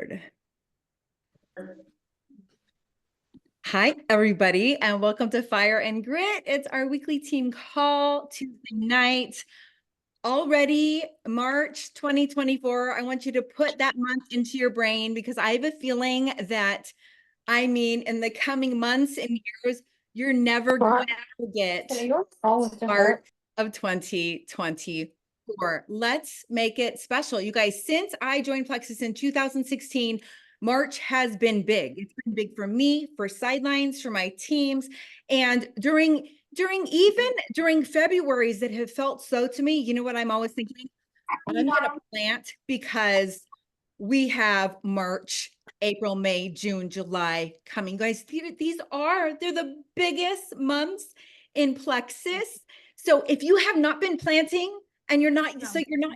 record. Hi, everybody, and welcome to Fire and Grit. It's our weekly team call Tuesday night. Already March 2024. I want you to put that month into your brain because I have a feeling that, in the coming months and years, you're never going to forget March of 2024. Let's make it special. You guys, since I joined Plexus in 2016, March has been big. It's been big for me, for Sidelines, for my teams. And during Februarys that have felt so to me, you know what I'm always thinking? I'm going to plant because we have March, April, May, June, July coming. Guys, they're the biggest months in Plexus. So if you have not been planting and you're not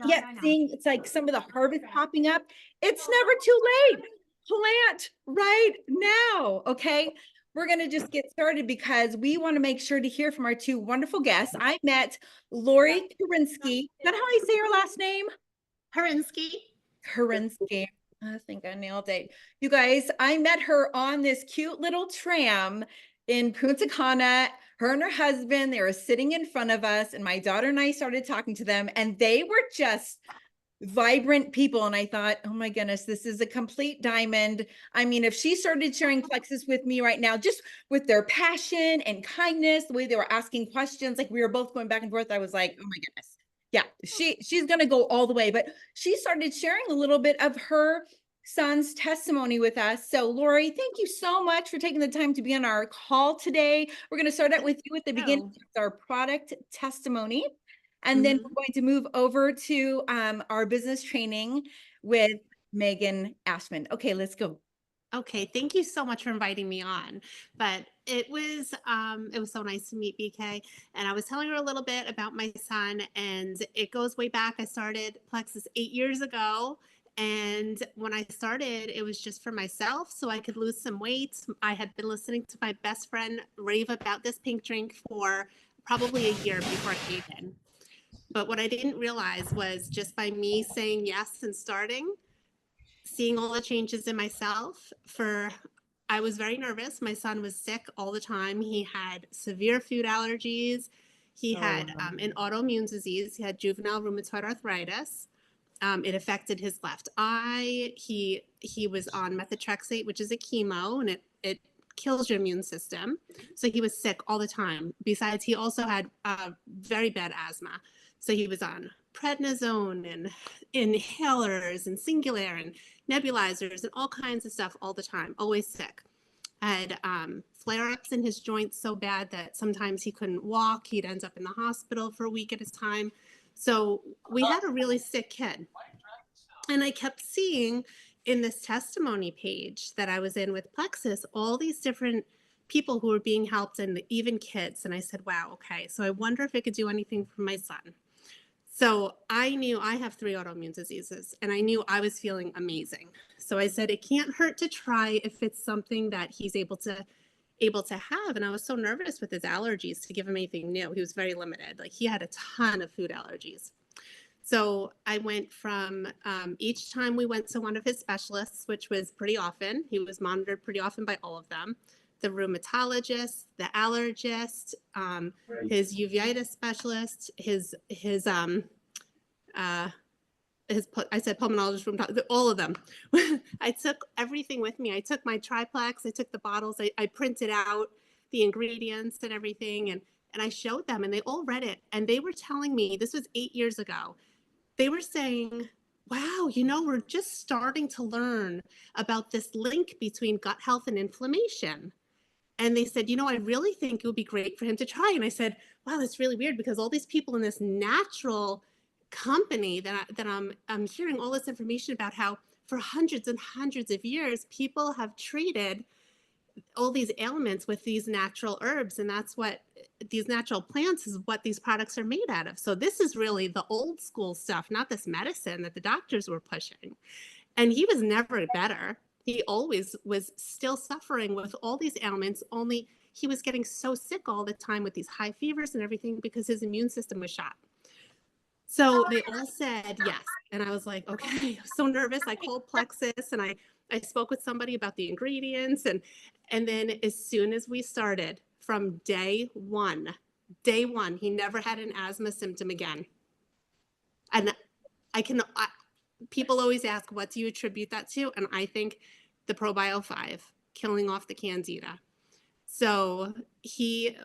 yet seeing, it's like some of the harvest popping up, it's never too late. Plant right now, okay? We're going to just get started because we want to make sure to hear from our two wonderful guests. I met Laurie Harinsky. Is that how I say her last name? Harinsky. I think I nailed it. You guys, I met her on this cute little tram in Punta Cana. Her and her husband, they were sitting in front of us, and my daughter and I started talking to them, and they were just vibrant people. And I thought, oh my goodness, this is a complete diamond. I mean, if she started sharing Plexus with me right now, just with their passion and kindness, the way they were asking questions, like we were both going back and forth, I was like, oh my goodness. Yeah, she's going to go all the way. But she started sharing a little bit of her son's testimony with us. So Laurie, thank you so much for taking the time to be on our call today. We're going to start out with you at the beginning with our product testimony. And then we're going to move over to our business training with Meghan Ashman. Okay, let's go. Okay, thank you so much for inviting me on. But it was so nice to meet BK. And I was telling her a little bit about my son, and it goes way back. I started Plexus 8 years ago. And when I started, it was just for myself so I could lose some weight. I had been listening to my best friend rave about this pink drink for probably a year before it came in. But what I didn't realize was just by me saying yes and starting, seeing all the changes in myself. I was very nervous. My son was sick all the time. He had severe food allergies. He had an autoimmune disease. He had juvenile rheumatoid arthritis. It affected his left eye. He was on methotrexate, which is a chemo, and it kills your immune system. So he was sick all the time. Besides, he also had very bad asthma. So he was on prednisone and inhalers and Singulair and nebulizers and all kinds of stuff all the time, always sick. Had flare-ups in his joints so bad that sometimes he couldn't walk. He'd end up in the hospital for a week at a time. So we had a really sick kid. And I kept seeing in this testimony page that I was in with Plexus, all these different people who were being helped and even kids. And I said, wow, okay, so I wonder if I could do anything for my son. So I knew I have 3 autoimmune diseases, and I knew I was feeling amazing. So I said, it can't hurt to try if it's something that he's able to have. And I was so nervous with his allergies to give him anything new. He was very limited. Like, he had a ton of food allergies. So I went from each time we went to one of his specialists, which was pretty often. He was monitored pretty often by all of them. The rheumatologist, the allergist, his uveitis specialist, I said pulmonologist, all of them. I took everything with me. I took my triplex, I took the bottles, I printed out the ingredients and everything, and I showed them, and they all read it. And they were telling me, this was 8 years ago, they were saying, wow, we're just starting to learn about this link between gut health and inflammation. And they said, I really think it would be great for him to try. And I said, wow, that's really weird, because all these people in this natural company that I'm hearing all this information about how for hundreds and hundreds of years, people have treated all these ailments with these natural herbs. And that's what these natural plants is what these products are made out of. So this is really the old school stuff, not this medicine that the doctors were pushing. And he was never better. He always was still suffering with all these ailments, only he was getting so sick all the time with these high fevers and everything because his immune system was shot. So they all said yes. And I was like, okay, I was so nervous. I called Plexus and I spoke with somebody about the ingredients. And then as soon as we started, from day one, he never had an asthma symptom again. And I can, I, people always ask, what do you attribute that to? And I think the Probio 5, killing off the candida. So he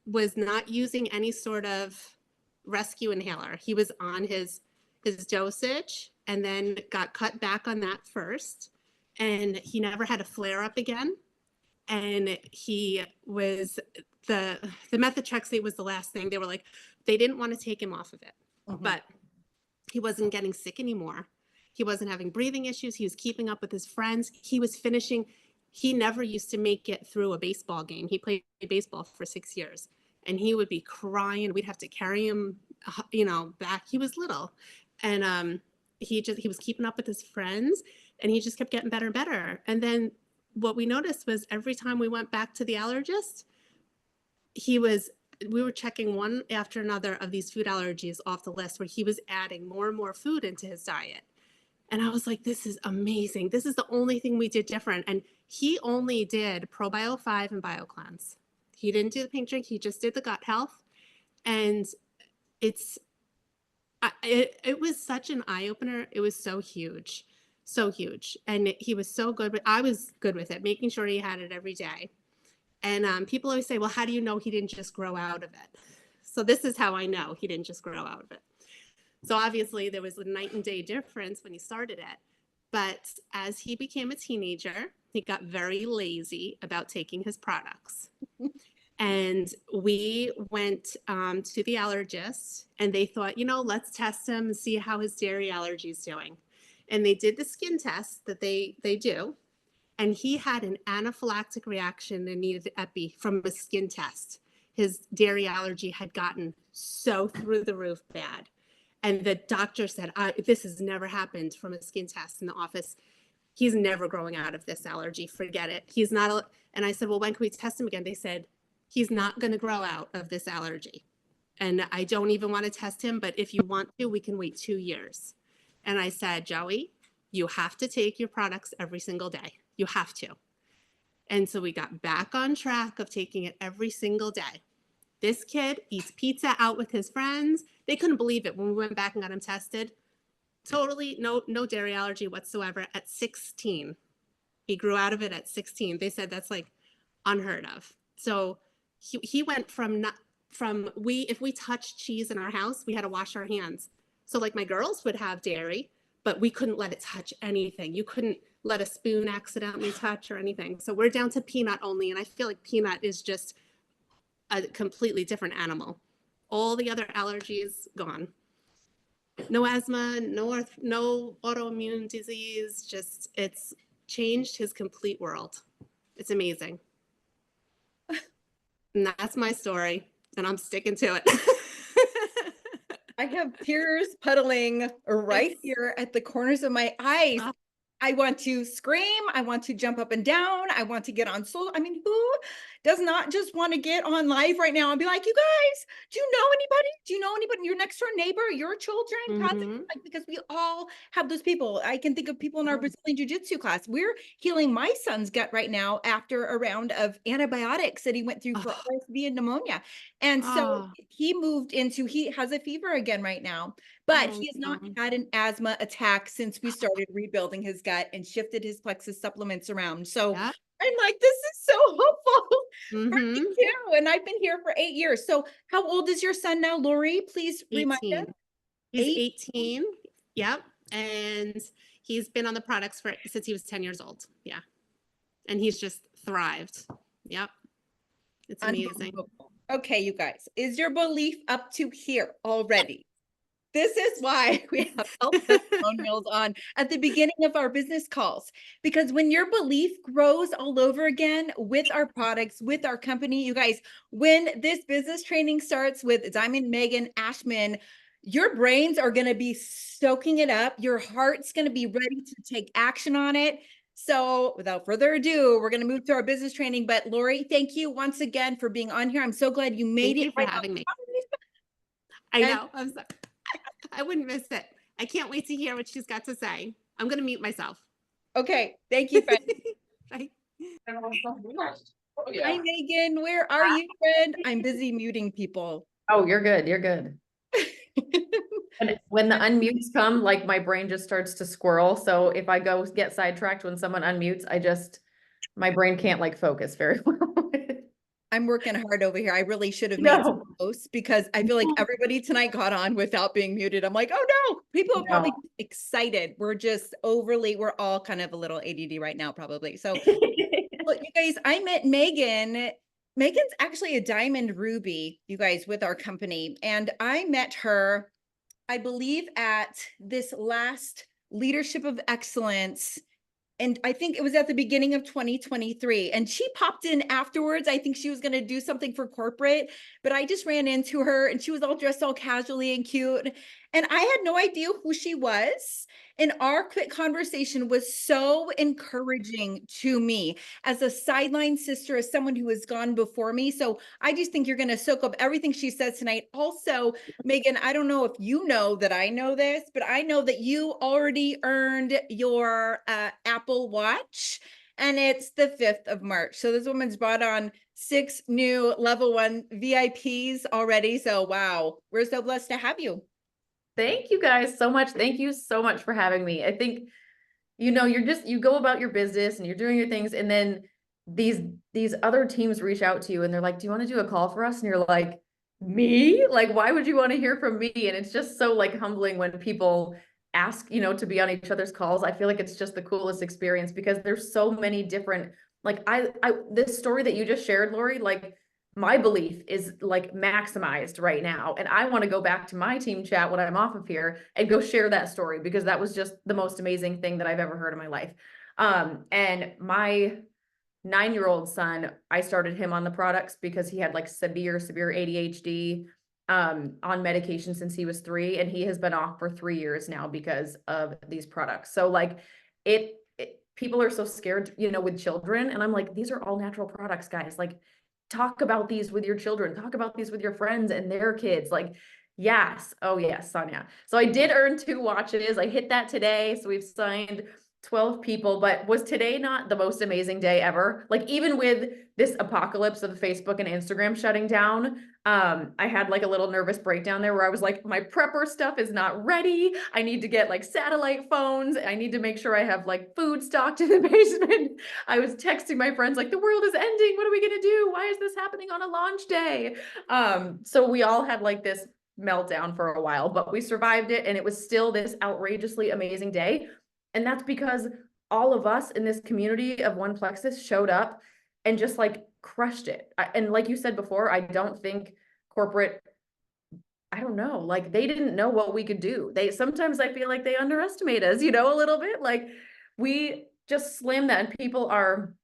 was not using any sort of rescue inhaler. He was on his dosage and then got cut back on that first. And he never had a flare up again. And he was the methotrexate was the last thing. They were like, they didn't want to take him off of it. But he wasn't getting sick anymore. He wasn't having breathing issues. He was keeping up with his friends. He was finishing. He never used to make it through a baseball game. He played baseball for 6 years and he would be crying. We'd have to carry him, back. He was little. And he was keeping up with his friends and he just kept getting better and better. And then what we noticed was every time we went back to the allergist, we were checking one after another of these food allergies off the list where he was adding more and more food into his diet. And I was like, this is amazing. This is the only thing we did different. And he only did Probio 5 and BioCleanse. He didn't do the pink drink. He just did the gut health. And it was such an eye opener. It was so huge, so huge. And he was so good. But I was good with it, making sure he had it every day. And people always say, well, how do you know he didn't just grow out of it? So this is how I know he didn't just grow out of it. So obviously there was a night and day difference when he started it. But as he became a teenager, he got very lazy about taking his products. And we went to the allergist and they thought, let's test him and see how his dairy allergy is doing. And they did the skin test that they do. And he had an anaphylactic reaction and needed the epi from a skin test. His dairy allergy had gotten so through the roof bad. And the doctor said, this has never happened from a skin test in the office. He's never growing out of this allergy. Forget it. He's not. And I said, well, when can we test him again? They said, he's not going to grow out of this allergy. And I don't even want to test him. But if you want to, we can wait 2 years. And I said, Joey, you have to take your products every single day. You have to. And so we got back on track of taking it every single day. This kid eats pizza out with his friends. They couldn't believe it when we went back and got him tested. Totally no dairy allergy whatsoever at 16. He grew out of it at 16. They said that's like unheard of. So he went if we touched cheese in our house, we had to wash our hands. So like my girls would have dairy, but we couldn't let it touch anything. You couldn't let a spoon accidentally touch or anything. So we're down to peanut only. And I feel like peanut is just a completely different animal. All the other allergies gone. No asthma, no autoimmune disease. Just it's changed his complete world. It's amazing. And that's my story. And I'm sticking to it. I have tears puddling right here at the corners of my eyes. I want to scream. I want to jump up and down. I want to get on social. I mean, who does not just want to get on live right now and be like, you guys, do you know anybody? Do you know anybody? Your next door neighbor, your children? Because we all have those people. I can think of people in our Brazilian Jiu-Jitsu class. We're healing my son's gut right now after a round of antibiotics that he went through for RSV and pneumonia. And so he has a fever again right now, but he has not had an asthma attack since we started rebuilding his gut and shifted his plexus supplements around. So I'm like, this is so hopeful for me too. And I've been here for 8 years. So how old is your son now, Laurie? Please remind us. He's 18. Yep. And he's been on the products since he was 10 years old. Yeah. And he's just thrived. Yep. It's amazing. Okay, you guys, is your belief up to here already? This is why we have health testimonials on at the beginning of our business calls, because when your belief grows all over again with our products, with our company, you guys, when this business training starts with Diamond, Meghan, Ashman, your brains are going to be soaking it up. Your heart's going to be ready to take action on it. So without further ado, we're going to move to our business training. But Laurie, thank you once again for being on here. I'm so glad you made it. Thank you for having me. I know. I'm sorry. I wouldn't miss it. I can't wait to hear what she's got to say. I'm going to mute myself. Okay, thank you, friend. Bye. Oh, Hi, yeah. Megan. Where are you, friend? I'm busy muting people. Oh, you're good. You're good. And when the unmutes come, like my brain just starts to squirrel. So if I go get sidetracked when someone unmutes, my brain can't like focus very well. I'm working hard over here. I really should have made some No, posts because I feel like everybody tonight got on without being muted. I'm like, oh no, people are probably no. excited. We're all kind of a little ADD right now, probably. So, well, you guys, I met Megan. Megan's actually a diamond ruby, you guys, with our company. And I met her, I believe, at this last Leadership of Excellence, and I think it was at the beginning of 2023. And she popped in afterwards. I think she was going to do something for corporate, but I just ran into her and she was all dressed all casually and cute. And I had no idea who she was. And our quick conversation was so encouraging to me as a sideline sister, as someone who has gone before me. So I just think you're going to soak up everything she says tonight. Also, Megan, I don't know if you know that I know this, but I know that you already earned your Apple Watch, and it's the 5th of March. So this woman's brought on 6 new level 1 VIPs already. So wow, we're so blessed to have you. Thank you guys so much. Thank you so much for having me. I think, you go about your business and you're doing your things, and then these other teams reach out to you and they're like, do you want to do a call for us? And you're like, me? Like, why would you want to hear from me? And it's just so like humbling when people ask, to be on each other's calls. I feel like it's just the coolest experience because there's so many different, like this story that you just shared, Laurie, like my belief is like maximized right now. And I want to go back to my team chat when I'm off of here and go share that story because that was just the most amazing thing that I've ever heard in my life. And my 9-year-old son, I started him on the products because he had like severe ADHD, on medication since he was 3, and he has been off for 3 years now because of these products. So like people are so scared, with children. And I'm like, these are all natural products, guys. Like, talk about these with your children, talk about these with your friends and their kids. Like, yes. Oh yes, Sonia. So I did earn 2 watches. I hit that today. So we've signed 12 people, but was today not the most amazing day ever? Like, even with this apocalypse of Facebook and Instagram shutting down, I had like a little nervous breakdown there where I was like, my prepper stuff is not ready. I need to get like satellite phones. I need to make sure I have like food stocked in the basement. I was texting my friends like, the world is ending. What are we going to do? Why is this happening on a launch day? So we all had like this meltdown for a while, but we survived it. And it was still this outrageously amazing day. And that's because all of us in this community of One Plexus showed up and just like crushed it. And like you said before, I don't think corporate, I don't know, like they didn't know what we could do. Sometimes I feel like they underestimate us, a little bit. Like we just slammed that, and people are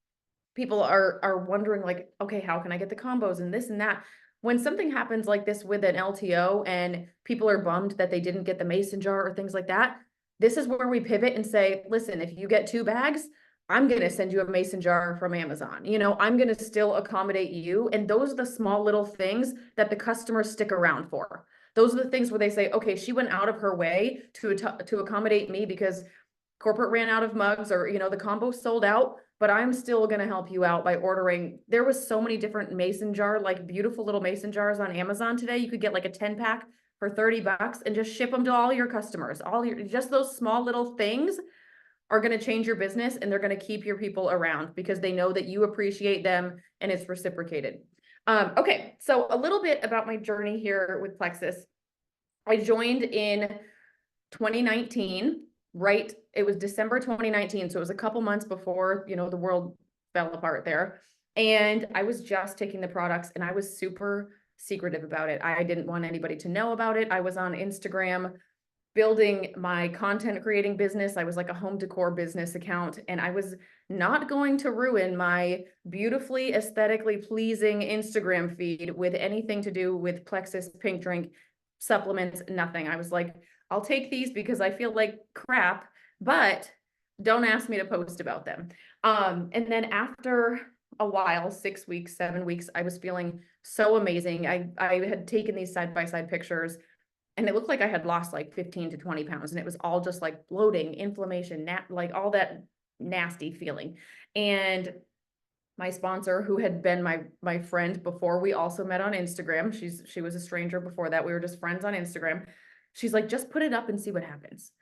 wondering like, okay, how can I get the combos and this and that? When something happens like this with an LTO and people are bummed that they didn't get the mason jar or things like that, this is where we pivot and say, listen, if you get 2 bags, I'm going to send you a mason jar from Amazon. I'm going to still accommodate you. And those are the small little things that the customers stick around for. Those are the things where they say, okay, she went out of her way to accommodate me because corporate ran out of mugs, or the combo sold out, but I'm still going to help you out by ordering. There was so many different mason jar, like beautiful little mason jars on Amazon today. You could get like a 10-pack for $30 and just ship them to all your customers. Just those small little things are going to change your business, and they're going to keep your people around because they know that you appreciate them and it's reciprocated. Okay, so a little bit about my journey here with Plexus. I joined in 2019, right? It was December 2019. So it was a couple months before, the world fell apart there. And I was just taking the products and I was super secretive about it. I didn't want anybody to know about it. I was on Instagram building my content creating business. I was like a home decor business account, and I was not going to ruin my beautifully aesthetically pleasing Instagram feed with anything to do with Plexus, Pink Drink, supplements, nothing. I was like, I'll take these because I feel like crap, but don't ask me to post about them. And then after a while, 6 weeks, 7 weeks, I was feeling so amazing. I had taken these side-by-side pictures, and it looked like I had lost like 15 to 20 pounds, and it was all just like bloating, inflammation, like all that nasty feeling. And my sponsor, who had been my friend before, we also met on Instagram. She was a stranger before that. We were just friends on Instagram. She's like, just put it up and see what happens.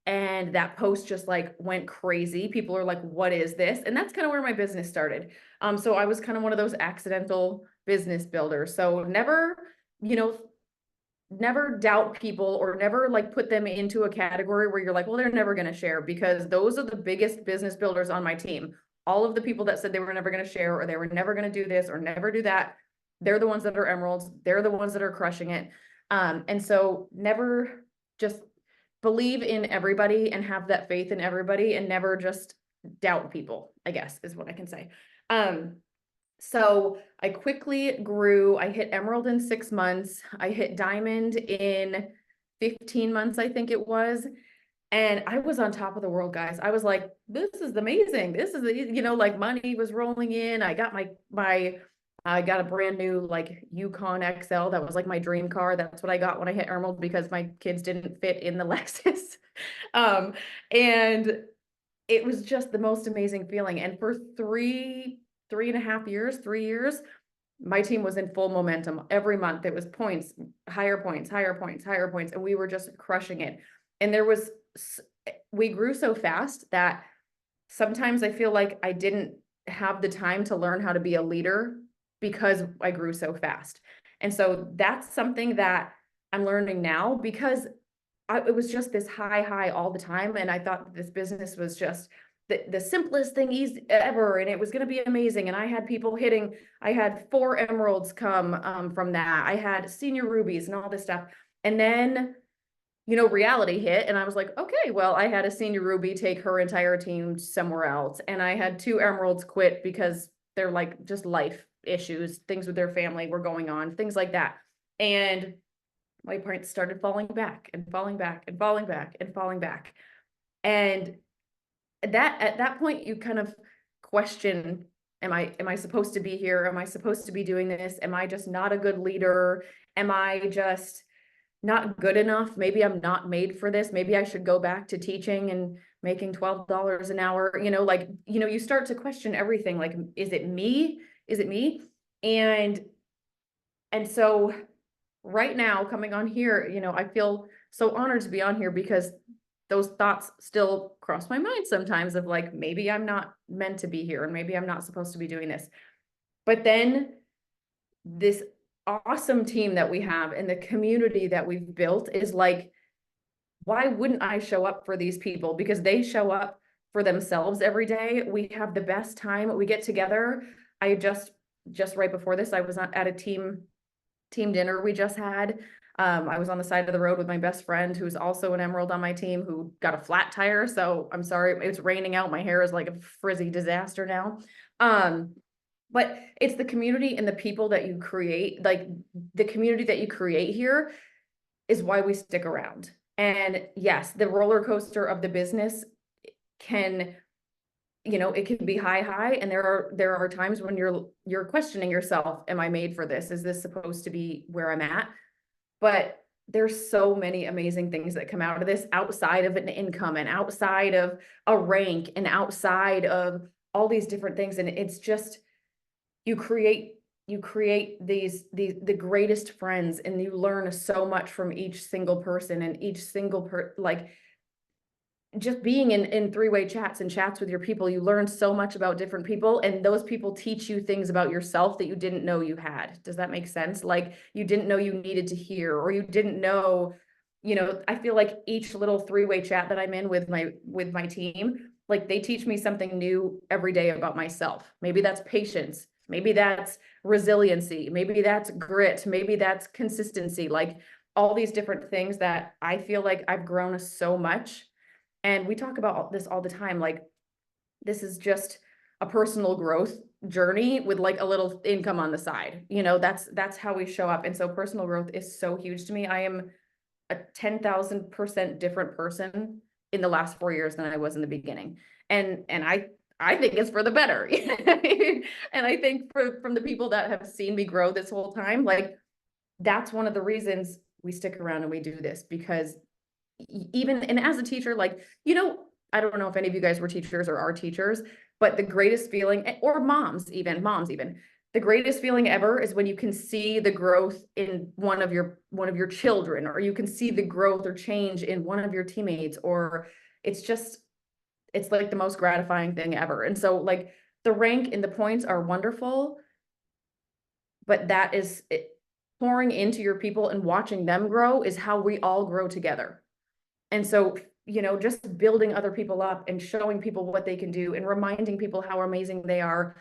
And that post just like went crazy. People are like, what is this? And that's kind of where my business started. So I was kind of one of those accidental business builders. So never, you know, never doubt people, or never like put them into a category where you're like, well, they're never going to share, because those are the biggest business builders on my team. All of the people that said they were never going to share, or they were never going to do this or never do that, they're the ones that are emeralds. They're the ones that are crushing it. And so never just believe in everybody and have that faith in everybody, and never just doubt people, I guess is what I can say. So I quickly grew. I hit emerald in 6 months. I hit diamond in 15 months, I think it was. And I was on top of the world, guys. I was like, this is amazing. This is, you know, like money was rolling in. I got I got a brand new like Yukon XL. That was like my dream car. That's what I got when I hit emerald, because my kids didn't fit in the Lexus. And it was just the most amazing feeling. And for 3.5 years, my team was in full momentum. Every month it was points, higher points, higher points, higher points. And we were just crushing it. And we grew so fast that sometimes I feel like I didn't have the time to learn how to be a leader, because I grew so fast. And so that's something that I'm learning now, because it was just this high all the time. And I thought this business was just the simplest thing ever, and it was going to be amazing. And I had people I had 4 emeralds come from that. I had senior rubies and all this stuff. And then, you know, reality hit, and I was like, okay, well, I had a senior ruby take her entire team somewhere else. And I had 2 emeralds quit because they're like just life issues, things with their family were going on, things like that. And my points started falling back and falling back and falling back and falling back. And that at that point you kind of question, am I supposed to be here? Am I supposed to be doing this? Am I just not a good leader? Am I just not good enough? Maybe I'm not made for this. Maybe I should go back to teaching and making $12 an hour. You know, like, you know, you start to question everything. Like, is it me? Is it me? And so right now, coming on here, you know, I feel so honored to be on here, because those thoughts still cross my mind sometimes of like, maybe I'm not meant to be here, and maybe I'm not supposed to be doing this. But then this awesome team that we have and the community that we've built is like, why wouldn't I show up for these people? Because they show up for themselves every day. We have the best time. We get together. I just right before this, I was at a team dinner we just had. I was on the side of the road with my best friend, who's also an emerald on my team, who got a flat tire. So I'm sorry, it's raining out. My hair is like a frizzy disaster now. But it's the community and the people that you create, like the community that you create here is why we stick around. And yes, the roller coaster of the business can, you know, it can be high, and there are times when you're questioning yourself, am I made for this? Is this supposed to be where I'm at? But there's so many amazing things that come out of this, outside of an income and outside of a rank and outside of all these different things. And it's just, you create the greatest friends, and you learn so much from each single person, and each single like just being in 3-way chats and chats with your people, you learn so much about different people, and those people teach you things about yourself that you didn't know you had. Does that make sense? Like, you didn't know you needed to hear, or you didn't know, you know, I feel like each little 3-way chat that I'm in with my team, like, they teach me something new every day about myself. Maybe that's patience. Maybe that's resiliency. Maybe that's grit. Maybe that's consistency. Like, all these different things that I feel like I've grown so much. And we talk about this all the time. Like, this is just a personal growth journey with like a little income on the side. You know, that's how we show up. And so personal growth is so huge to me. I am a 10,000% different person in the last 4 years than I was in the beginning. And I think it's for the better. And I think from the people that have seen me grow this whole time, like, that's one of the reasons we stick around and we do this because even, and as a teacher, like, you know, I don't know if any of you guys were teachers or are teachers, but the greatest feeling, or moms even, the greatest feeling ever is when you can see the growth in one of your children, or you can see the growth or change in one of your teammates, or it's like the most gratifying thing ever. And so like the rank and the points are wonderful, but that is it, pouring into your people and watching them grow is how we all grow together. And so, you know, just building other people up and showing people what they can do and reminding people how amazing they are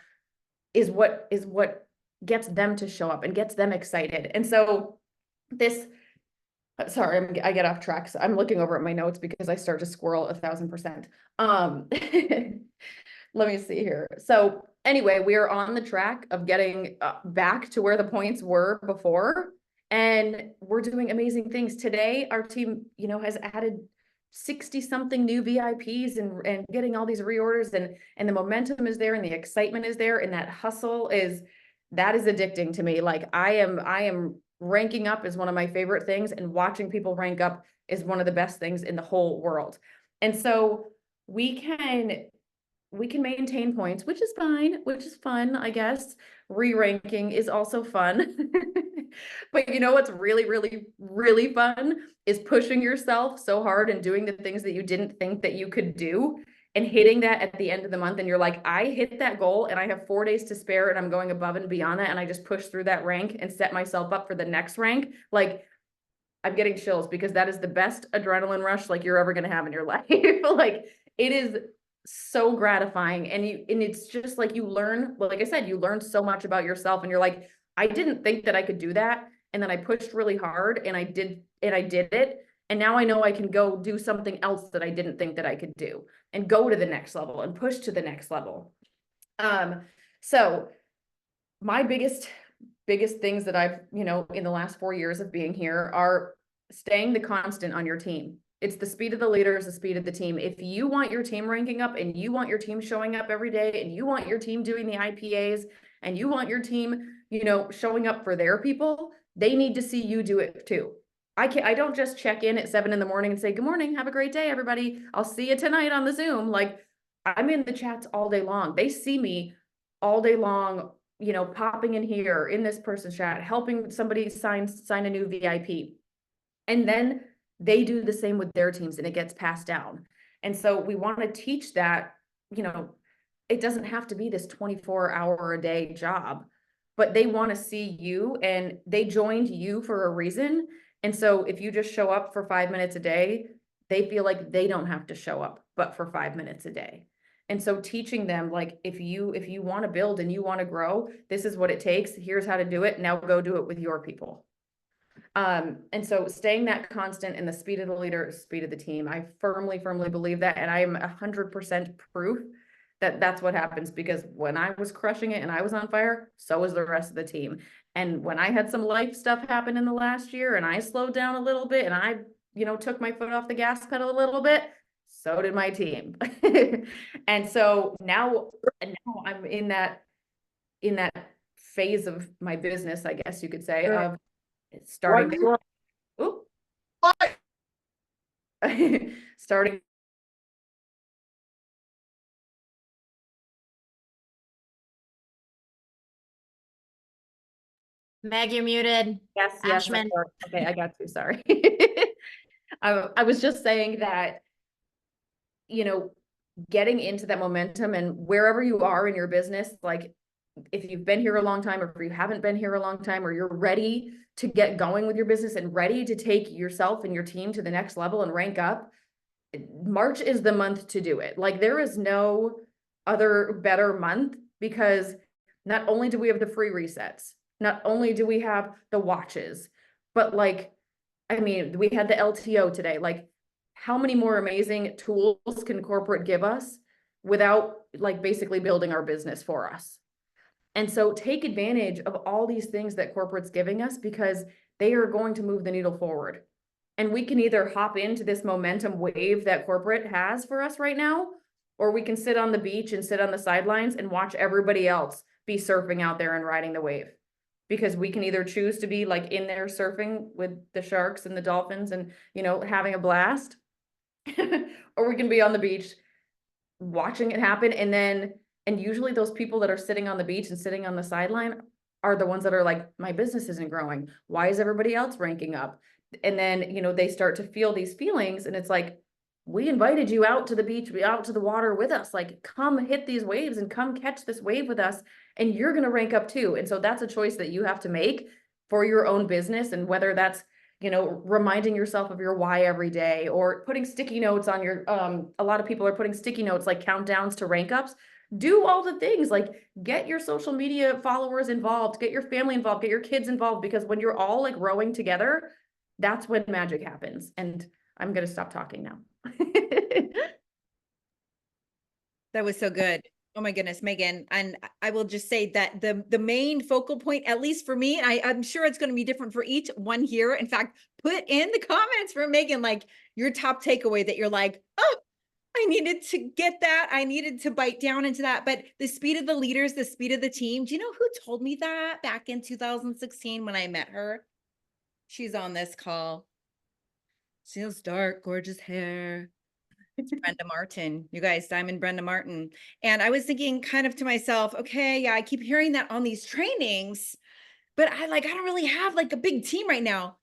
is what gets them to show up and gets them excited. And so this, sorry, I get off track. So I'm looking over at my notes because I start to squirrel 1,000%. Let me see here. So anyway, we are on the track of getting back to where the points were before, and we're doing amazing things. Today, our team, you know, has added 60 something new VIPs and getting all these reorders, and the momentum is there and the excitement is there, and that hustle is addicting to me. Like I am ranking up is one of my favorite things, and watching people rank up is one of the best things in the whole world. And so we can maintain points, which is fine, which is fun, I guess. Re-ranking is also fun. But you know what's really, really, really fun is pushing yourself so hard and doing the things that you didn't think that you could do and hitting that at the end of the month. And you're like, I hit that goal and I have 4 days to spare and I'm going above and beyond that. And I just push through that rank and set myself up for the next rank. Like, I'm getting chills because that is the best adrenaline rush like you're ever going to have in your life. Like it is so gratifying. And it's just like you learn, like I said, you learn so much about yourself and you're like, I didn't think that I could do that. And then I pushed really hard and I did it. And now I know I can go do something else that I didn't think that I could do and go to the next level and push to the next level. So my biggest things that I've, you know, in the last 4 years of being here are staying the constant on your team. It's the speed of the leaders, the speed of the team. If you want your team ranking up and you want your team showing up every day and you want your team doing the IPAs and you want your team, you know, showing up for their people, they need to see you do it too. I don't just check in at 7 a.m. and say, good morning, have a great day, everybody. I'll see you tonight on the Zoom. Like I'm in the chats all day long. They see me all day long, you know, popping in here in this person's chat, helping somebody sign a new VIP. And then they do the same with their teams and it gets passed down. And so we want to teach that, you know, it doesn't have to be this 24-hour-a-day job, but they want to see you and they joined you for a reason. And so if you just show up for 5 minutes a day, they feel like they don't have to show up, but for 5 minutes a day. And so teaching them, like, if you want to build and you want to grow, this is what it takes. Here's how to do it. Now go do it with your people. And so staying that constant in the speed of the leader, speed of the team, I firmly believe that. And I am 100% proof that that's what happens, because when I was crushing it and I was on fire, so was the rest of the team. And when I had some life stuff happen in the last year and I slowed down a little bit and I, you know, took my foot off the gas pedal a little bit, so did my team. And so now I'm in that phase of my business, I guess you could say, of starting starting Meg, you're muted. yes Ashman. okay, I got you, sorry. I was just saying that, you know, getting into that momentum and wherever you are in your business, like if you've been here a long time, or if you haven't been here a long time, or you're ready to get going with your business and ready to take yourself and your team to the next level and rank up, March is the month to do it. Like there is no other better month, because not only do we have the free resets, not only do we have the watches, but like, I mean, we had the LTO today. Like how many more amazing tools can corporate give us without like basically building our business for us? And so take advantage of all these things that corporate's giving us, because they are going to move the needle forward. And we can either hop into this momentum wave that corporate has for us right now, or we can sit on the beach and sit on the sidelines and watch everybody else be surfing out there and riding the wave. because we can either choose to be like in there surfing with the sharks and the dolphins and, you know, having a blast, or we can be on the beach watching it happen. And usually those people that are sitting on the beach and sitting on the sideline are the ones that are like, my business isn't growing. Why is everybody else ranking up? And then, you know, they start to feel these feelings, and it's like, we invited you out to the beach, out to the water with us. Like, come hit these waves and come catch this wave with us, and you're going to rank up too. And so that's a choice that you have to make for your own business. And whether that's, you know, reminding yourself of your why every day, or putting sticky notes on your, a lot of people are putting sticky notes, like countdowns to rank ups. Do all the things, like get your social media followers involved, get your family involved, get your kids involved, because when you're all like rowing together, that's when magic happens. And I'm going to stop talking now. That was so good. Oh my goodness, Meghan. And I will just say that the main focal point, at least for me, I'm sure it's going to be different for each one here. In fact, put in the comments for Meghan, like your top takeaway that you're like, oh, I needed to get that. I needed to bite down into that. But the speed of the leaders, the speed of the team. Do you know who told me that back in 2016 when I met her? She's on this call. She has dark, gorgeous hair. It's Brenda Martin, you guys, Diamond Brenda Martin. And I was thinking kind of to myself, okay, yeah, I keep hearing that on these trainings, but I don't really have like a big team right now.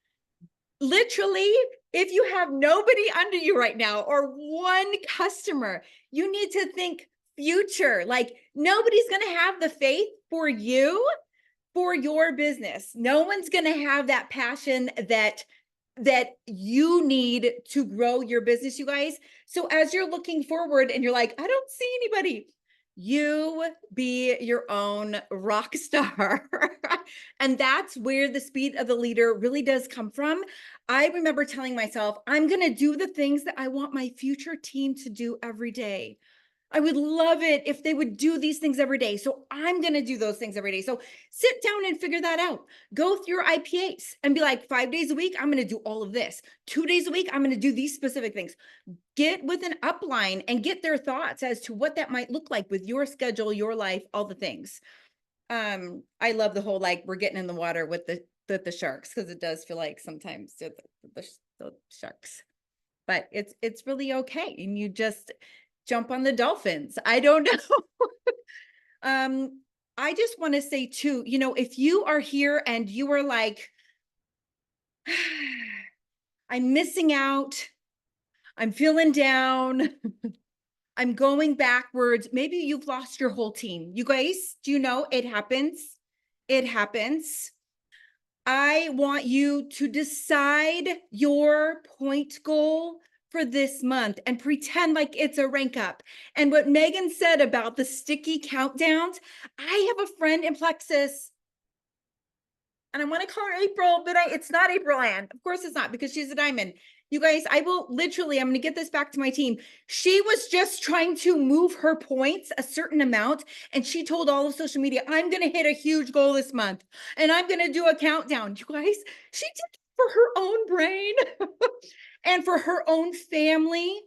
Literally, if you have nobody under you right now or one customer, you need to think future. Like nobody's going to have the faith for you, for your business. No one's going to have that passion that you need to grow your business, you guys. So as you're looking forward and you're like, I don't see anybody, you be your own rock star. And that's where the speed of the leader really does come from. I remember telling myself, I'm going to do the things that I want my future team to do every day. I would love it if they would do these things every day. So I'm going to do those things every day. So sit down and figure that out. Go through your IPAs and be like, 5 days a week, I'm going to do all of this. 2 days a week, I'm going to do these specific things. Get with an upline and get their thoughts as to what that might look like with your schedule, your life, all the things. I love the whole, like, we're getting in the water with the sharks, because it does feel like sometimes the sharks, but it's really okay. And you just jump on the dolphins. I don't know. I just want to say too, you know, if you are here and you are like, I'm missing out, I'm feeling down, I'm going backwards, maybe you've lost your whole team. You guys, do you know it happens? It happens. I want you to decide your point goal for this month and pretend like it's a rank up. And what Meghan said about the sticky countdowns, I have a friend in Plexus, and I want to call her April, but it's not April Ann. Of course it's not, because she's a diamond. You guys, I will literally, I'm going to get this back to my team. She was just trying to move her points a certain amount. And she told all of social media, I'm going to hit a huge goal this month and I'm going to do a countdown. You guys, she did it for her own brain and for her own family.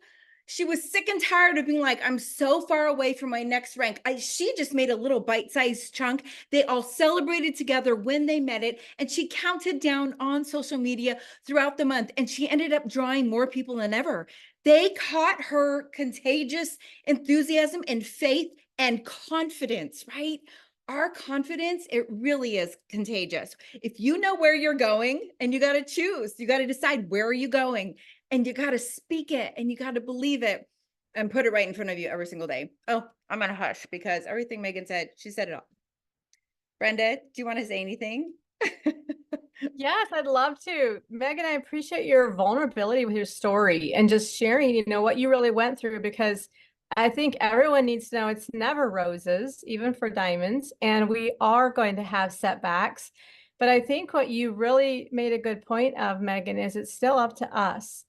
She was sick and tired of being like, I'm so far away from my next rank. She just made a little bite-sized chunk. They all celebrated together when they met it. And she counted down on social media throughout the month. And she ended up drawing more people than ever. They caught her contagious enthusiasm and faith and confidence, right? Our confidence, it really is contagious. If you know where you're going, and you got to choose, you got to decide, where are you going? And you got to speak it and you got to believe it and put it right in front of you every single day. Oh, I'm going to hush because everything Meghan said, she said it all. Brenda, do you want to say anything? Yes, I'd love to. Meghan, I appreciate your vulnerability with your story and just sharing, you know, what you really went through, because I think everyone needs to know it's never roses, even for diamonds, and we are going to have setbacks. But I think what you really made a good point of, Meghan, is it's still up to us.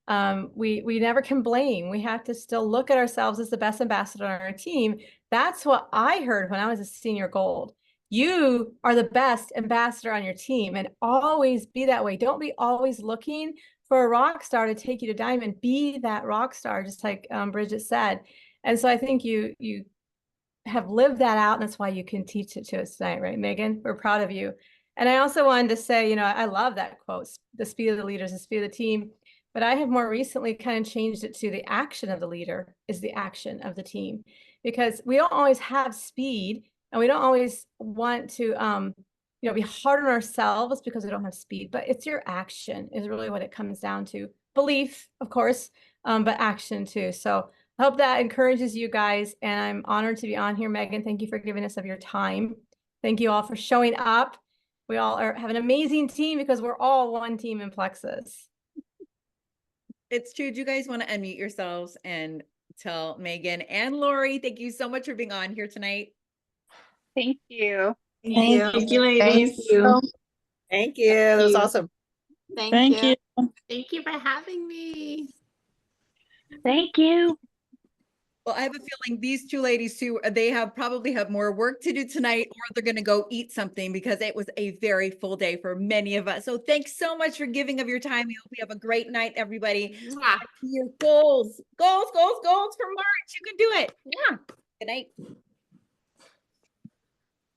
We never can blame. We have to still look at ourselves as the best ambassador on our team. That's what I heard when I was a senior gold. You are the best ambassador on your team, and always be that way. Don't be always looking for a rock star to take you to diamond. Be that rock star, just like Bridget said. And so I think you have lived that out, and that's why you can teach it to us tonight, right, Meghan? We're proud of you. And I also wanted to say, I love that quote, the speed of the leaders, the speed of the team. But I have more recently kind of changed it to the action of the leader is the action of the team, because we don't always have speed and we don't always want to, be hard on ourselves because we don't have speed, but it's your action is really what it comes down to. Belief, of course, but action too. So I hope that encourages you guys. And I'm honored to be on here, Meghan. Thank you for giving us of your time. Thank you all for showing up. We all have an amazing team because we're all one team in Plexus. It's true. Do you guys want to unmute yourselves and tell Meghan and Laurie, thank you so much for being on here tonight. Thank you. Thank you, ladies. Thank you. Thank you. That was you. awesome. Thank you. Thank you for having me. Thank you. Well, I have a feeling these two ladies too, they probably have more work to do tonight, or they're going to go eat something because it was a very full day for many of us. So thanks so much for giving of your time. We hope you have a great night, everybody. Mwah. Your goals for March. You can do it. Yeah. Good night.